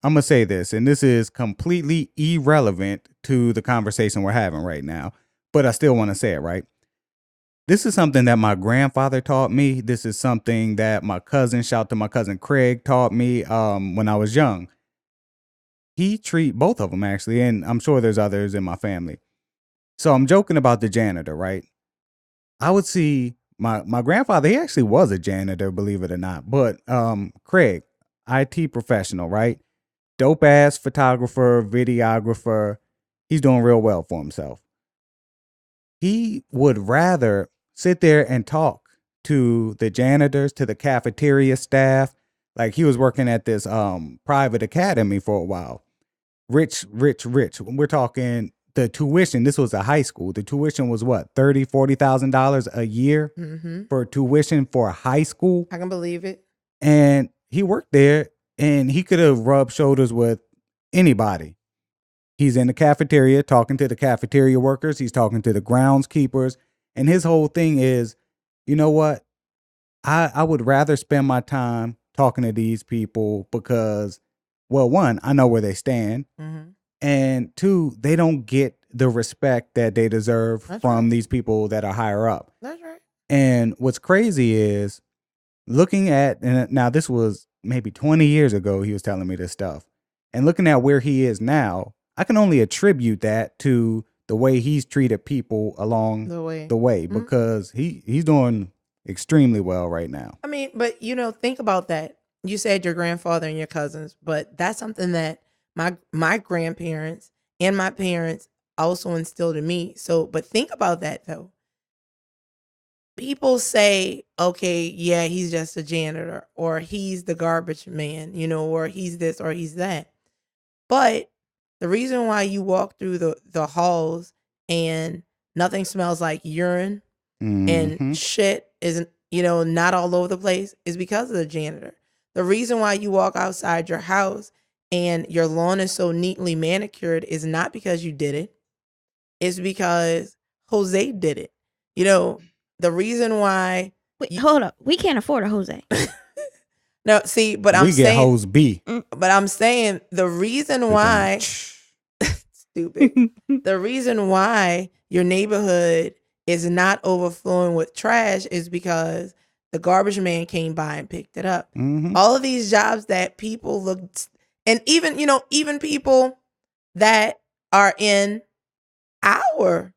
I'm going to say this, and this is completely irrelevant to the conversation we're having right now, but I still want to say it, right? This is something that my grandfather taught me. This is something that my cousin, shout to my cousin Craig, taught me when I was young. He treat both of them, actually, and I'm sure there's others in my family. So I'm joking about the janitor, right? I would see my grandfather, he actually was a janitor, believe it or not. But Craig, IT professional, right? Dope ass photographer, videographer. He's doing real well for himself. He would rather sit there and talk to the janitors, to the cafeteria staff. Like he was working at this private academy for a while. Rich. We're talking the tuition. This was a high school. The tuition was what, $30,000-$40,000 a year for tuition for a high school. I can believe it. And he worked there, and he could have rubbed shoulders with anybody. He's in the cafeteria talking to the cafeteria workers. He's talking to the groundskeepers. And his whole thing is, you know what? I would rather spend my time talking to these people because, well, one, I know where they stand. And two, they don't get the respect that they deserve from these people that are higher up. That's right. And what's crazy is looking at, and now this was maybe 20 years ago, he was telling me this stuff. And looking at where he is now, I can only attribute that to the way he's treated people along the way because he's doing extremely well right now. I mean, but think about that. You said your grandfather and your cousins, but that's something that my grandparents and my parents also instilled in me. So, but think about that though. People say, okay, yeah, he's just a janitor, or he's the garbage man, or he's this or he's that. But the reason why you walk through the halls and nothing smells like urine and shit isn't, not all over the place is because of the janitor. The reason why you walk outside your house and your lawn is so neatly manicured is not because you did it. It's because Jose did it. The reason why... Wait, hold up. We can't afford a Jose. No, see, but I'm saying... We get Hose B. But I'm saying the reason why... Stupid. The reason why your neighborhood is not overflowing with trash is because the garbage man came by and picked it up. All of these jobs that people look... And even people that are in our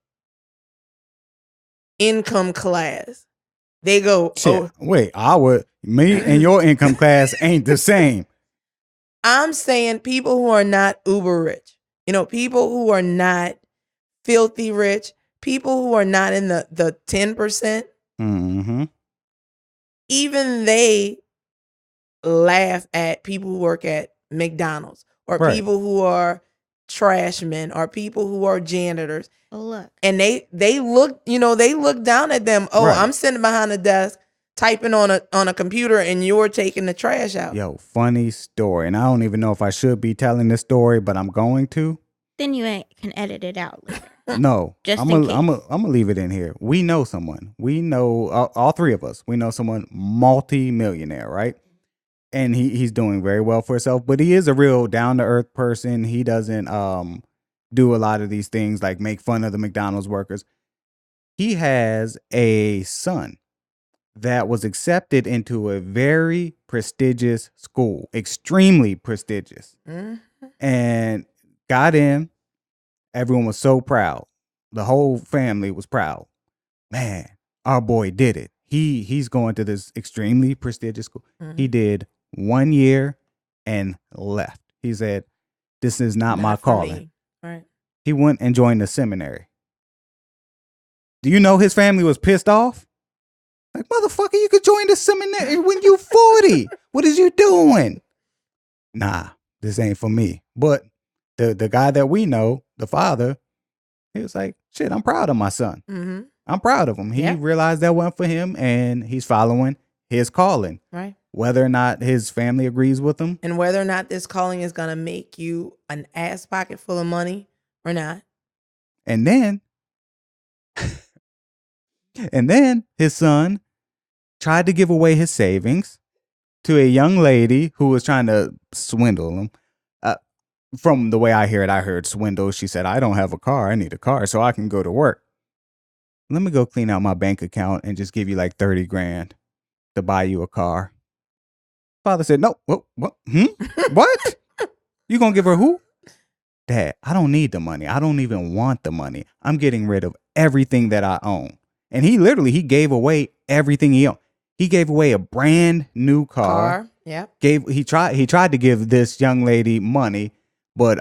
income class, they go, shit, wait, me and your income class ain't the same. I'm saying people who are not uber rich, people who are not filthy rich, people who are not in the 10%, even they laugh at people who work at McDonald's or people who are trash men or people who are janitors. Oh, look. And they look, they look down at them. Oh, I'm sitting behind a desk typing on a computer and you're taking the trash out. Yo, funny story. And I don't even know if I should be telling this story, but I'm going to. Then you can edit it out later. No, Just I'm gonna leave it in here. We know someone. We know all three of us. We know someone multi-millionaire, right? And he's doing very well for himself. But he is a real down to earth person. He doesn't do a lot of these things like make fun of the McDonald's workers. He has a son that was accepted into a very prestigious school, extremely prestigious, and got in. Everyone was so proud. The whole family was proud. Man, our boy did it. He's going to this extremely prestigious school. He did 1 year and left. He said, "This is not my calling." Right. He went and joined the seminary. Do you know his family was pissed off? Like, motherfucker, you could join the seminary when you 40. What is you doing? Nah, this ain't for me. But the guy that we know, the father, he was like, shit, I'm proud of my son. I'm proud of him. He realized that wasn't for him, and he's following his calling. Right. Whether or not his family agrees with him. And whether or not this calling is going to make you an ass pocket full of money or not. And then his son tried to give away his savings to a young lady who was trying to swindle him. from the way I hear it, I heard swindle. She said, I don't have a car. I need a car so I can go to work. Let me go clean out my bank account and just give you like 30 grand to buy you a car. Father said, no. What? What? You gonna give her who? Dad, I don't need the money. I don't even want the money. I'm getting rid of everything that I own. And he gave away everything he owned. He gave away a brand new car. Yeah. He tried to give this young lady money, but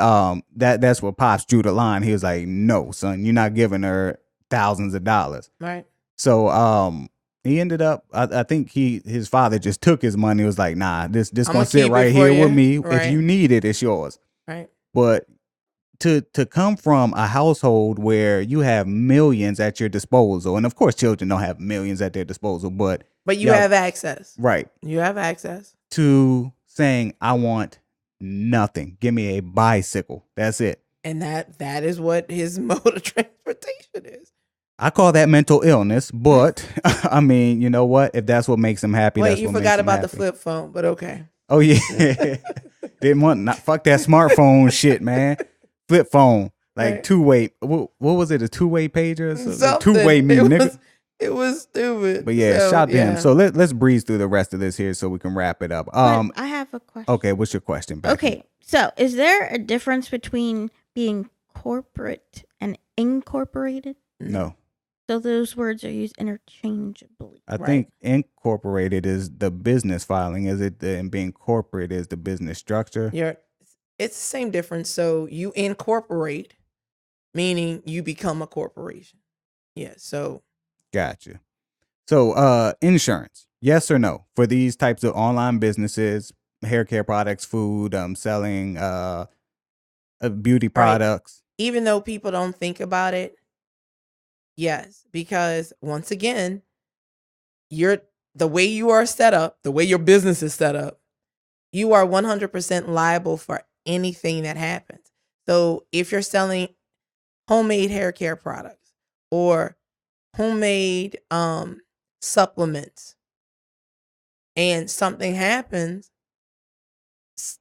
that's what Pops drew the line. He was like, no, son, you're not giving her thousands of dollars. Right. So he ended up, I think his father just took his money. Was like, nah, this I'ma gonna sit keep it right for here you. with me. Right. If you need it, it's yours. Right. But to come from a household where you have millions at your disposal, and of course children don't have millions at their disposal, but you have access. Right. You have access. To saying, I want nothing. Give me a bicycle. That's it. And that is what his mode of transportation is. I call that mental illness, but I mean, you know what? If that's what makes him happy, Wait, that's you what forgot makes him about the happy. flip phone, but okay. Oh yeah. Didn't want fuck that smartphone shit, man. Flip phone. Like Right. two-way. What was it? A two-way pager? Or Something. Two-way me, nigga. It was stupid. But yeah, So, shout to him. yeah. So let's breeze through the rest of this here so we can wrap it up. But I have a question. Okay, what's your question, Becky? Okay, so is there a difference between being corporate and incorporated? No. So those words are used interchangeably. I think incorporated is the business filing, is it? And being corporate is the business structure. It's the same difference. So you incorporate, meaning you become a corporation. Yeah. So Gotcha. So insurance, yes or no? For these types of online businesses, hair care products, food, selling beauty products. even though people don't think about it, yes, because once again, the way you are set up, the way your business is set up, you are 100% liable for anything that happens. So if you're selling homemade hair care products or homemade supplements and something happens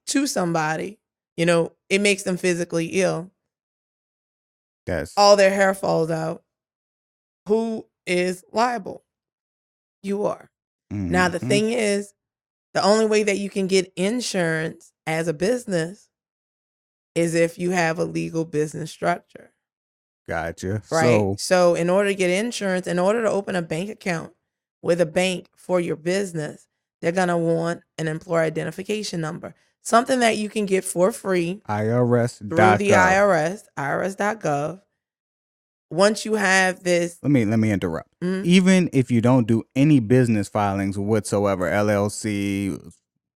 to somebody, it makes them physically ill, all their hair falls out, who is liable? You are. Now, the thing is, the only way that you can get insurance as a business is if you have a legal business structure. Gotcha. Right. So in order to get insurance, in order to open a bank account with a bank for your business, they're going to want an employer identification number, something that you can get for free IRS.gov. through the IRS, irs.gov. Once you have this, let me interrupt. Even if you don't do any business filings whatsoever, LLC,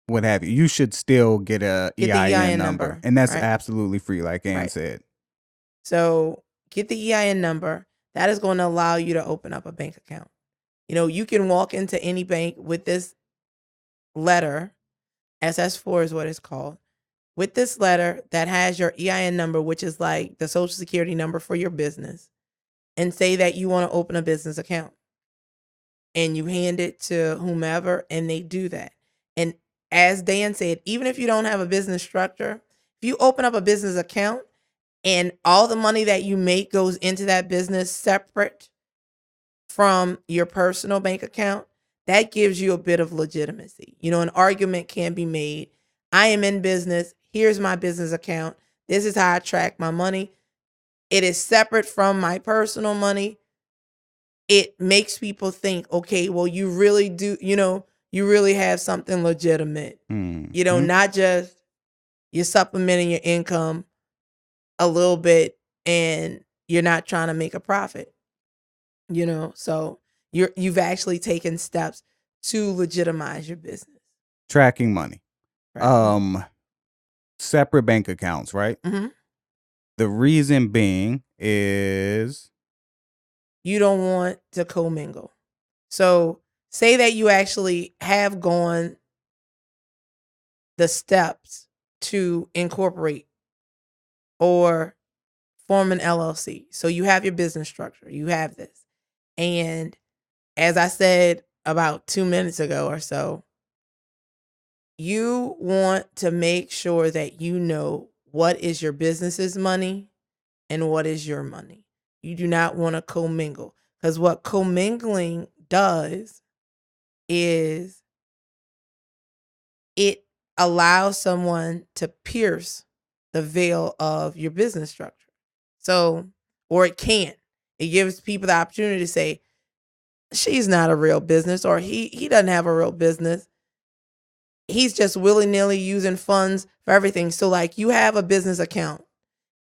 what have you, you should still get a EIN number. And that's absolutely free, like Ann said. So get the EIN number. That is going to allow you to open up a bank account. You can walk into any bank with this letter. SS4 is what it's called. With this letter that has your EIN number, which is like the social security number for your business, and say that you want to open a business account. And you hand it to whomever, and they do that. And as Dan said, even if you don't have a business structure, if you open up a business account and all the money that you make goes into that business separate from your personal bank account, that gives you a bit of legitimacy. An argument can be made. I am in business. Here's my business account. This is how I track my money. It is separate from my personal money. It makes people think, okay, well, you really do, you really have something legitimate. Not just you're supplementing your income a little bit and you're not trying to make a profit. So you've actually taken steps to legitimize your business. Tracking money. Separate bank accounts, right? Mm-hmm. The reason being is you don't want to commingle. So say that you actually have gone the steps to incorporate or form an LLC. So you have your business structure. You have this. And as I said about 2 minutes ago or so, you want to make sure that you know what is your business's money and what is your money. You do not want to commingle, because what commingling does is it allows someone to pierce the veil of your business structure. So, or it can. It gives people the opportunity to say, she's not a real business, or he doesn't have a real business. He's just willy-nilly using funds for everything. So like, you have a business account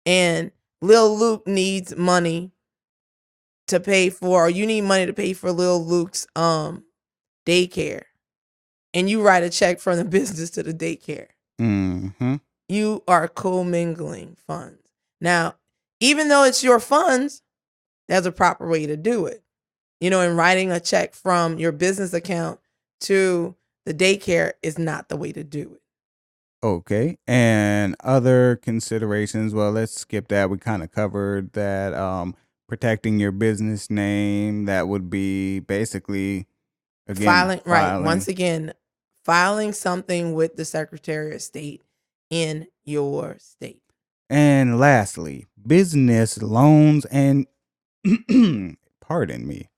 and Lil Luke needs money to pay for, or you need money to pay for Lil Luke's daycare, and you write a check from the business to the daycare. Mm-hmm. You are commingling funds. Now, even though it's your funds, there's a proper way to do it. And writing a check from your business account to the daycare is not the way to do it. Okay. And other considerations, well, let's skip that. We kind of covered that. Protecting your business name, that would be basically, again, Filing, right. Once again, filing something with the Secretary of State in your state. And lastly, business loans and pardon me,